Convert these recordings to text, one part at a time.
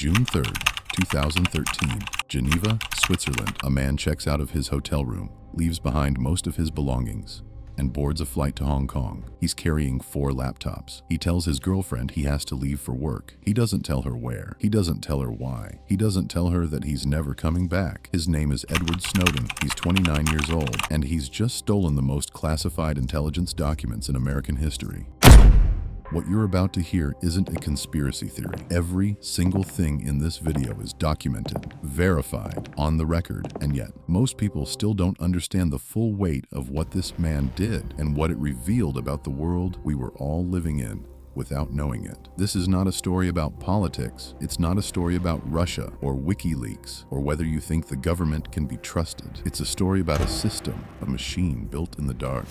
June 3rd, 2013, Geneva, Switzerland. A man checks out of his hotel room, leaves behind most of his belongings, and boards a flight to Hong Kong. He's carrying 4 laptops. He tells his girlfriend he has to leave for work. He doesn't tell her where. He doesn't tell her why. He doesn't tell her that he's never coming back. His name is Edward Snowden. He's 29 years old, and he's just stolen the most classified intelligence documents in American history. What you're about to hear isn't a conspiracy theory. Every single thing in this video is documented, verified, on the record, and yet most people still don't understand the full weight of what this man did and what it revealed about the world we were all living in without knowing it. This is not a story about politics. It's not a story about Russia or WikiLeaks or whether you think the government can be trusted. It's a story about a system, a machine built in the dark,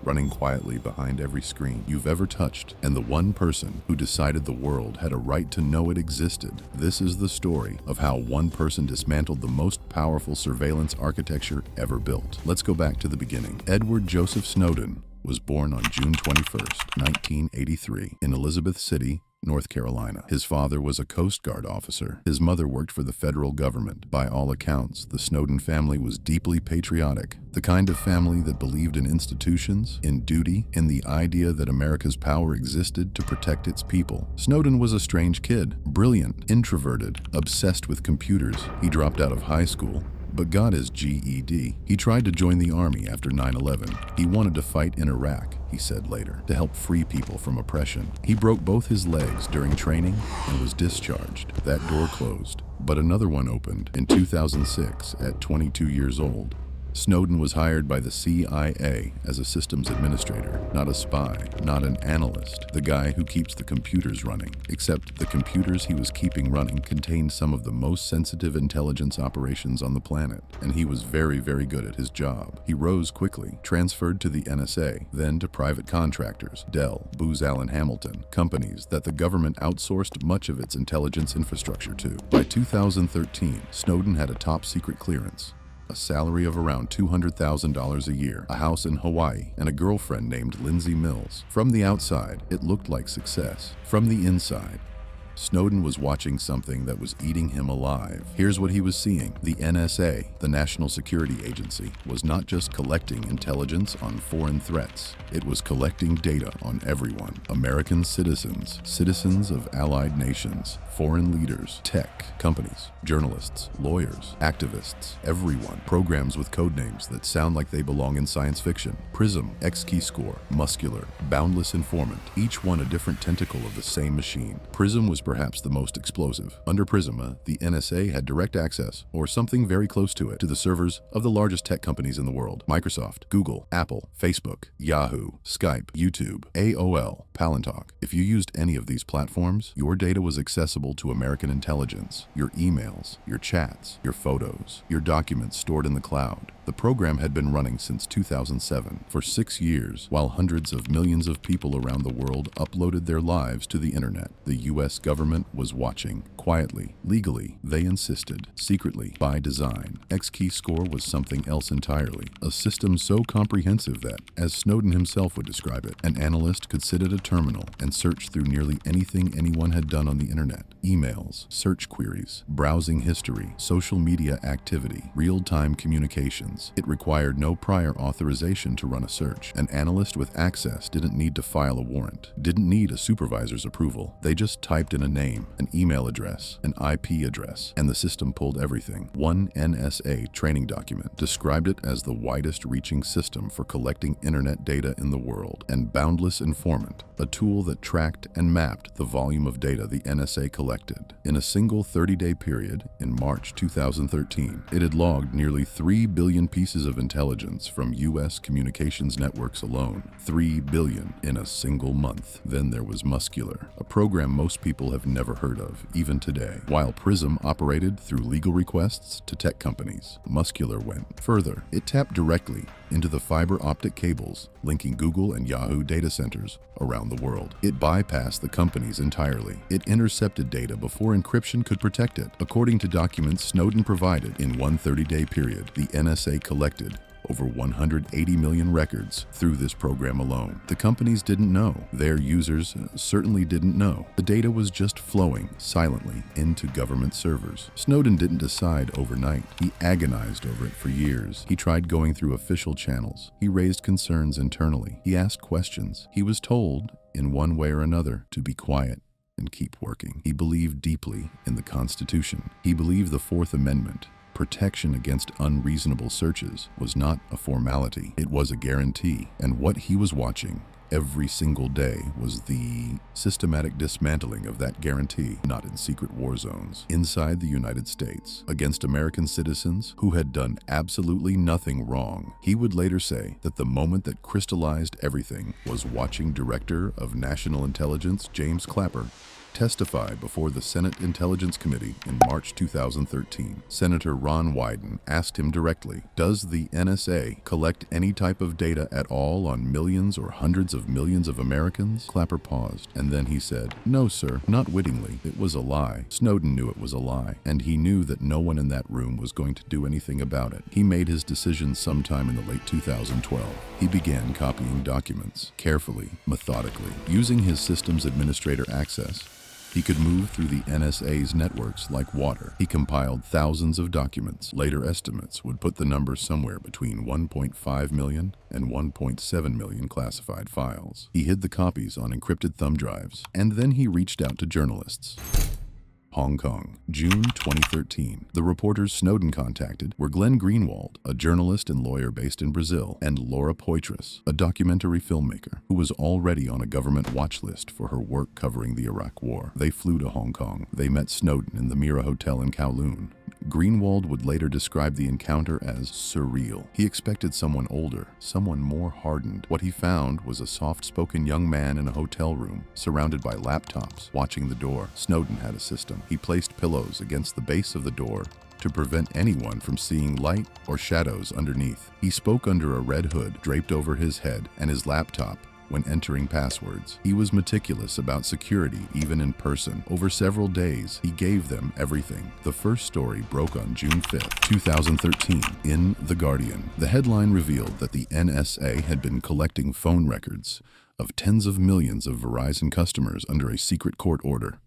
running quietly behind every screen you've ever touched, and the one person who decided the world had a right to know it existed. This is the story of how one person dismantled the most powerful surveillance architecture ever built. Let's go back to the beginning. Edward Joseph Snowden was born on June 21st, 1983, in Elizabeth City, North Carolina. His father was a Coast Guard officer. His mother worked for the federal government. By all accounts, the Snowden family was deeply patriotic, the kind of family that believed in institutions, in duty, in the idea that America's power existed to protect its people. Snowden was a strange kid, brilliant, introverted, obsessed with computers. He dropped out of high school, but got his GED. He tried to join the army after 9/11. He wanted to fight in Iraq, he said later, to help free people from oppression. He broke both his legs during training and was discharged. That door closed, but another one opened in 2006 at 22 years old. Snowden was hired by the CIA as a systems administrator, not a spy, not an analyst, the guy who keeps the computers running. Except the computers he was keeping running contained some of the most sensitive intelligence operations on the planet, and he was very, very good at his job. He rose quickly, transferred to the NSA, then to private contractors, Dell, Booz Allen Hamilton, companies that the government outsourced much of its intelligence infrastructure to. By 2013, Snowden had a top-secret clearance, a salary of around $200,000 a year, a house in Hawaii, and a girlfriend named Lindsay Mills. From the outside, it looked like success. From the inside, Snowden was watching something that was eating him alive. Here's what he was seeing. The NSA, the National Security Agency, was not just collecting intelligence on foreign threats. It was collecting data on everyone. American citizens, citizens of allied nations, foreign leaders, tech, companies, journalists, lawyers, activists, everyone. Programs with code names that sound like they belong in science fiction. Prism, X-Keyscore, Muscular, Boundless Informant, each one a different tentacle of the same machine. Prism was perhaps the most explosive. Under Prism, the NSA had direct access, or something very close to it, to the servers of the largest tech companies in the world: Microsoft, Google, Apple, Facebook, Yahoo, Skype, YouTube, AOL, Palantalk. If you used any of these platforms, your data was accessible to American intelligence. Your emails, your chats, your photos, your documents stored in the cloud. The program had been running since 2007, for 6 years, while hundreds of millions of people around the world uploaded their lives to the internet. The US government was watching, quietly, legally, they insisted, secretly, by design. X-Keyscore was something else entirely, a system so comprehensive that, as Snowden himself would describe it, an analyst could sit at a terminal and search through nearly anything anyone had done on the internet. Emails, search queries, browsing history, social media activity, real-time communications. It required no prior authorization to run a search. An analyst with access didn't need to file a warrant, didn't need a supervisor's approval. They just typed in a name, an email address, an IP address, and the system pulled everything. One NSA training document described it as the widest-reaching system for collecting internet data in the world, and Boundless Informant, a tool that tracked and mapped the volume of data the NSA collected. In a single 30-day period, in March 2013, it had logged nearly 3 billion pieces of intelligence from US communications networks alone. 3 billion in a single month. Then there was Muscular, a program most people have never heard of, even today. While Prism operated through legal requests to tech companies, Muscular went further. It tapped directly into the fiber optic cables linking Google and Yahoo data centers around the world. It bypassed the companies entirely. It intercepted data before encryption could protect it. According to documents Snowden provided, in one 30-day period, the NSA collected over 180 million records through this program alone. The companies didn't know. Their users certainly didn't know. The data was just flowing silently into government servers. Snowden didn't decide overnight. He agonized over it for years. He tried going through official channels. He raised concerns internally. He asked questions. He was told, in one way or another, to be quiet and keep working. He believed deeply in the Constitution. He believed the Fourth Amendment. Protection against unreasonable searches was not a formality. It was a guarantee. And what he was watching every single day was the systematic dismantling of that guarantee, not in secret war zones, inside the United States, against American citizens who had done absolutely nothing wrong. He would later say that the moment that crystallized everything was watching Director of National Intelligence James Clapper testify before the Senate Intelligence Committee in March 2013. Senator Ron Wyden asked him directly, "Does the NSA collect any type of data at all on millions or hundreds of millions of Americans?" Clapper paused, and then he said, "No, sir, not wittingly. It was a lie." Snowden knew it was a lie, and he knew that no one in that room was going to do anything about it. He made his decision sometime in the late 2012. He began copying documents, carefully, methodically, using his systems administrator access. He could move through the NSA's networks like water. He compiled thousands of documents. Later estimates would put the number somewhere between 1.5 million and 1.7 million classified files. He hid the copies on encrypted thumb drives, and then he reached out to journalists. Hong Kong, June 2013. The reporters Snowden contacted were Glenn Greenwald, a journalist and lawyer based in Brazil, and Laura Poitras, a documentary filmmaker who was already on a government watch list for her work covering the Iraq War. They flew to Hong Kong. They met Snowden in the Mira Hotel in Kowloon. Greenwald would later describe the encounter as surreal. He expected someone older, someone more hardened. What he found was a soft-spoken young man in a hotel room, surrounded by laptops, watching the door. Snowden had a system. He placed pillows against the base of the door to prevent anyone from seeing light or shadows underneath. He spoke under a red hood draped over his head and his laptop when entering passwords. He was meticulous about security, even in person. Over several days, he gave them everything. The first story broke on June 5th, 2013, in The Guardian. The headline revealed that the NSA had been collecting phone records of tens of millions of Verizon customers under a secret court order.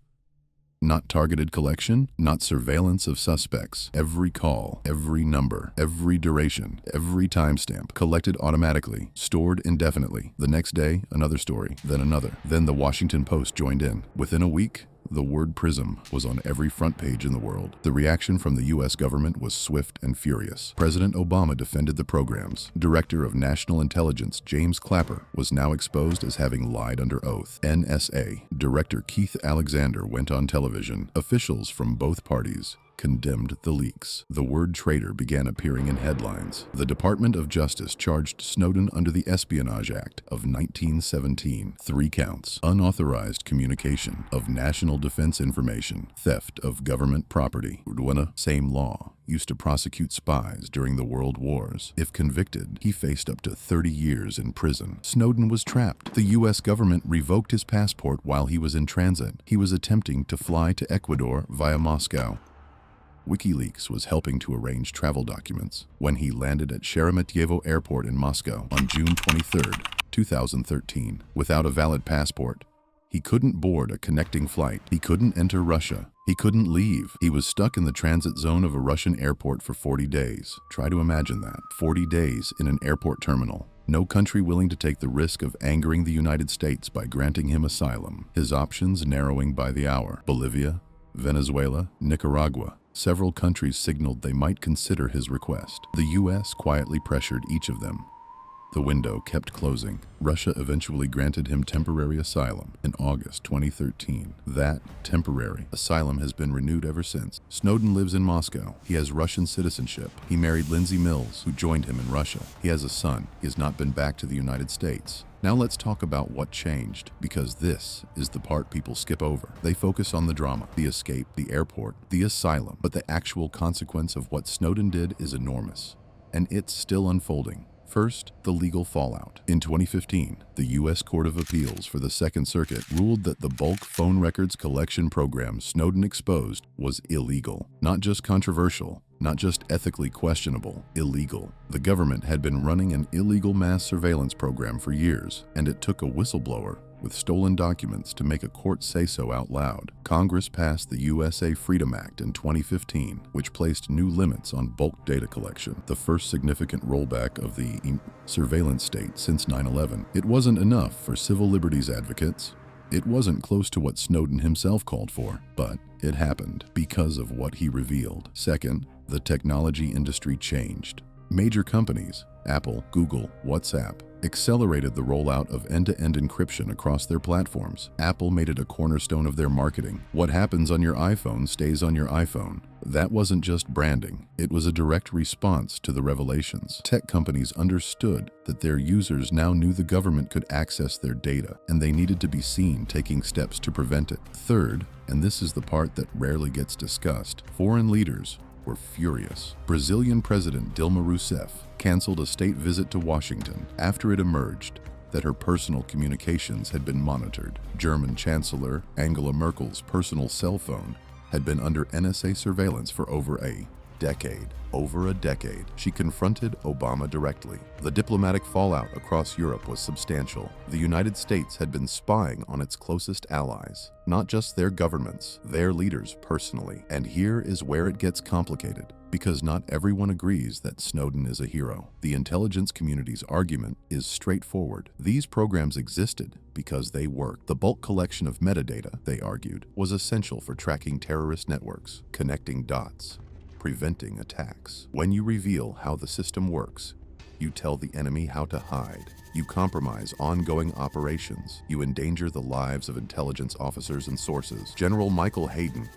Not targeted collection, not surveillance of suspects. Every call, every number, every duration, every timestamp collected automatically, stored indefinitely. The next day, another story, then another. Then the Washington Post joined in. Within a week, the word PRISM was on every front page in the world. The reaction from the U.S. government was swift and furious. President Obama defended the programs. Director of National Intelligence James Clapper was now exposed as having lied under oath. NSA Director Keith Alexander went on television. Officials from both parties condemned the leaks. The word traitor began appearing in headlines. The Department of Justice charged Snowden under the Espionage Act of 1917. 3 counts: unauthorized communication of national defense information, theft of government property. Same law used to prosecute spies during the World Wars. If convicted, he faced up to 30 years in prison. Snowden was trapped. The U.S. government revoked his passport while he was in transit. He was attempting to fly to Ecuador via Moscow. WikiLeaks was helping to arrange travel documents when he landed at Sheremetyevo Airport in Moscow on June 23, 2013. Without a valid passport, he couldn't board a connecting flight. He couldn't enter Russia. He couldn't leave. He was stuck in the transit zone of a Russian airport for 40 days. Try to imagine that. 40 days in an airport terminal. No country willing to take the risk of angering the United States by granting him asylum. His options narrowing by the hour. Bolivia, Venezuela, Nicaragua. Several countries signaled they might consider his request. The U.S. quietly pressured each of them. The window kept closing. Russia eventually granted him temporary asylum in August 2013. That temporary asylum has been renewed ever since. Snowden lives in Moscow. He has Russian citizenship. He married Lindsay Mills, who joined him in Russia. He has a son. He has not been back to the United States. Now let's talk about what changed, because this is the part people skip over. They focus on the drama, the escape, the airport, the asylum, but the actual consequence of what Snowden did is enormous, and it's still unfolding. First, the legal fallout. In 2015, the U.S. Court of Appeals for the Second Circuit ruled that the bulk phone records collection program Snowden exposed was illegal. Not just controversial, not just ethically questionable, illegal. The government had been running an illegal mass surveillance program for years, and it took a whistleblower with stolen documents to make a court say so out loud. Congress passed the USA Freedom Act in 2015, which placed new limits on bulk data collection, the first significant rollback of the surveillance state since 9/11. It wasn't enough for civil liberties advocates. It wasn't close to what Snowden himself called for, but it happened because of what he revealed. Second, the technology industry changed. Major companies, Apple, Google, WhatsApp, accelerated the rollout of end-to-end encryption across their platforms. Apple made it a cornerstone of their marketing. What happens on your iPhone stays on your iPhone. That wasn't just branding. It was a direct response to the revelations. Tech companies understood that their users now knew the government could access their data, and they needed to be seen taking steps to prevent it. Third, and this is the part that rarely gets discussed, foreign leaders were furious. Brazilian President Dilma Rousseff canceled a state visit to Washington after it emerged that her personal communications had been monitored. German Chancellor Angela Merkel's personal cell phone had been under NSA surveillance for over a decade. She confronted Obama directly. The diplomatic fallout across Europe was substantial. The United States had been spying on its closest allies, not just their governments, their leaders personally. And here is where it gets complicated, because not everyone agrees that Snowden is a hero. The intelligence community's argument is straightforward. These programs existed because they worked. The bulk collection of metadata, they argued, was essential for tracking terrorist networks, connecting dots, preventing attacks. When you reveal how the system works, you tell the enemy how to hide. You compromise ongoing operations. You endanger the lives of intelligence officers and sources. General Michael Hayden,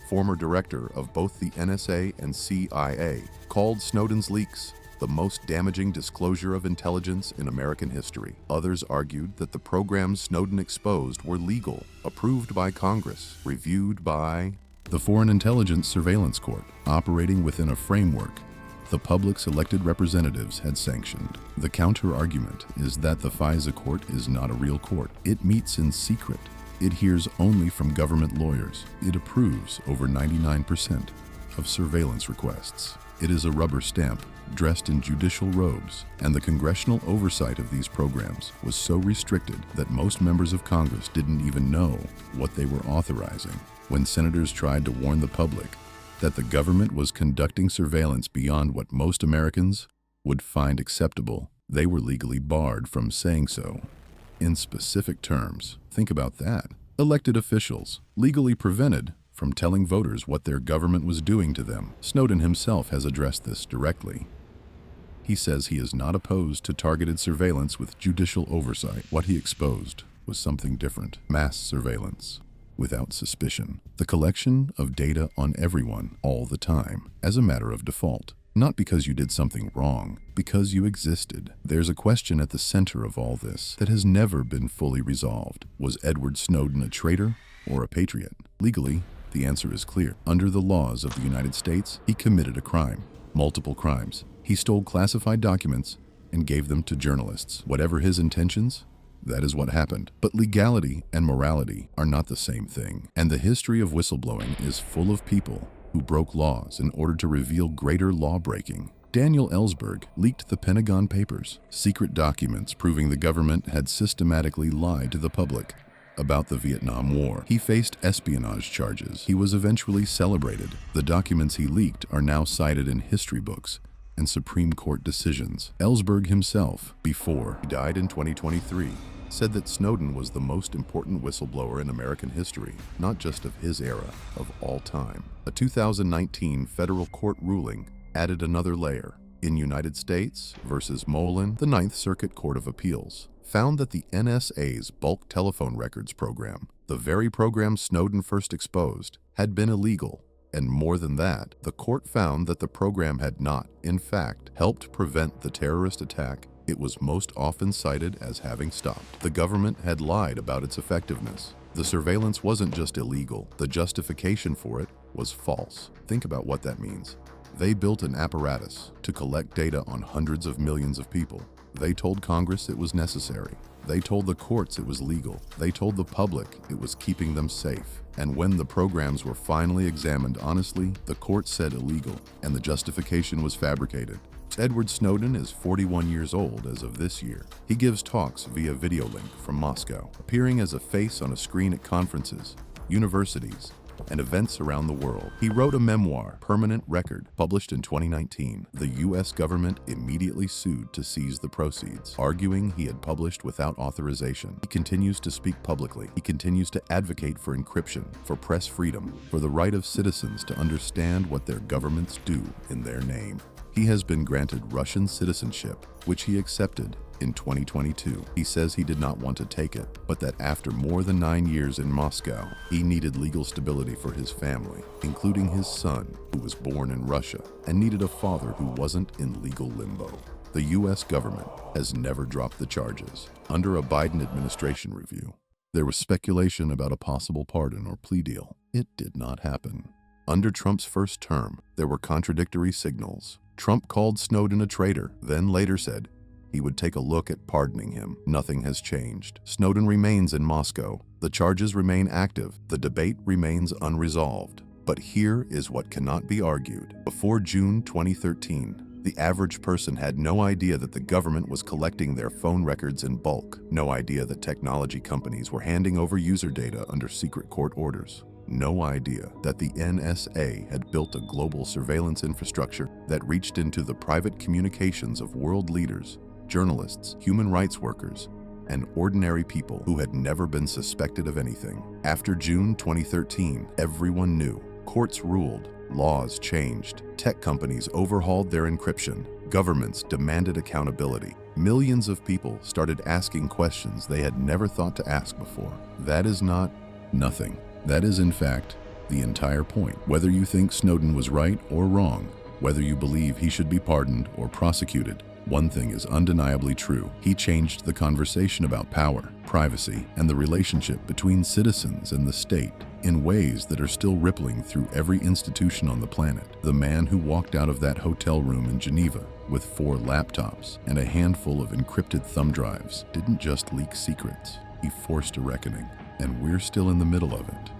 former director of both the NSA and CIA, called Snowden's leaks the most damaging disclosure of intelligence in American history. Others argued that the programs Snowden exposed were legal, approved by Congress, reviewed by the Foreign Intelligence Surveillance Court, operating within a framework the public's elected representatives had sanctioned. The counter-argument is that the FISA court is not a real court. It meets in secret. It hears only from government lawyers. It approves over 99% of surveillance requests. It is a rubber stamp, dressed in judicial robes, and the congressional oversight of these programs was so restricted that most members of Congress didn't even know what they were authorizing. When senators tried to warn the public that the government was conducting surveillance beyond what most Americans would find acceptable, they were legally barred from saying so. In specific terms, think about that. Elected officials, legally prevented from telling voters what their government was doing to them. Snowden himself has addressed this directly. He says he is not opposed to targeted surveillance with judicial oversight. What he exposed was something different: mass surveillance without suspicion. The collection of data on everyone all the time, as a matter of default. Not because you did something wrong, because you existed. There's a question at the center of all this that has never been fully resolved. Was Edward Snowden a traitor or a patriot? Legally, the answer is clear. Under the laws of the United States, he committed a crime. Multiple crimes. He stole classified documents and gave them to journalists. Whatever his intentions, that is what happened. But legality and morality are not the same thing. And the history of whistleblowing is full of people who broke laws in order to reveal greater law-breaking. Daniel Ellsberg leaked the Pentagon Papers, secret documents proving the government had systematically lied to the public about the Vietnam War. He faced espionage charges. He was eventually celebrated. The documents he leaked are now cited in history books and Supreme Court decisions. Ellsberg himself, before he died in 2023, said that Snowden was the most important whistleblower in American history, not just of his era, of all time. A 2019 federal court ruling added another layer. In United States versus Molin, the Ninth Circuit Court of Appeals found that the NSA's bulk telephone records program, the very program Snowden first exposed, had been illegal. And more than that, the court found that the program had not, in fact, helped prevent the terrorist attack it was most often cited as having stopped. The government had lied about its effectiveness. The surveillance wasn't just illegal, the justification for it was false. Think about what that means. They built an apparatus to collect data on hundreds of millions of people. They told Congress it was necessary. They told the courts it was legal. They told the public it was keeping them safe. And when the programs were finally examined honestly, the court said illegal, and the justification was fabricated. Edward Snowden is 41 years old as of this year. He gives talks via video link from Moscow, appearing as a face on a screen at conferences, universities, and events around the world. He wrote a memoir, Permanent Record, published in 2019. The US government immediately sued to seize the proceeds, arguing he had published without authorization. He continues to speak publicly. He continues to advocate for encryption, for press freedom, for the right of citizens to understand what their governments do in their name. He has been granted Russian citizenship, which he accepted in 2022. He says he did not want to take it, but that after more than 9 years in Moscow, he needed legal stability for his family, including his son, who was born in Russia, and needed a father who wasn't in legal limbo. The US government has never dropped the charges. Under a Biden administration review, there was speculation about a possible pardon or plea deal. It did not happen. Under Trump's first term, there were contradictory signals. Trump called Snowden a traitor, then later said he would take a look at pardoning him. Nothing has changed. Snowden remains in Moscow. The charges remain active. The debate remains unresolved. But here is what cannot be argued. Before June 2013, the average person had no idea that the government was collecting their phone records in bulk. No idea that technology companies were handing over user data under secret court orders. No idea that the NSA had built a global surveillance infrastructure that reached into the private communications of world leaders, journalists, human rights workers, and ordinary people who had never been suspected of anything. After June 2013, everyone knew. Courts ruled, laws changed, tech companies overhauled their encryption, governments demanded accountability. Millions of people started asking questions they had never thought to ask before. That is not nothing. That is, in fact, the entire point. Whether you think Snowden was right or wrong, whether you believe he should be pardoned or prosecuted, one thing is undeniably true. He changed the conversation about power, privacy, and the relationship between citizens and the state in ways that are still rippling through every institution on the planet. The man who walked out of that hotel room in Geneva with 4 laptops and a handful of encrypted thumb drives didn't just leak secrets. He forced a reckoning. And we're still in the middle of it.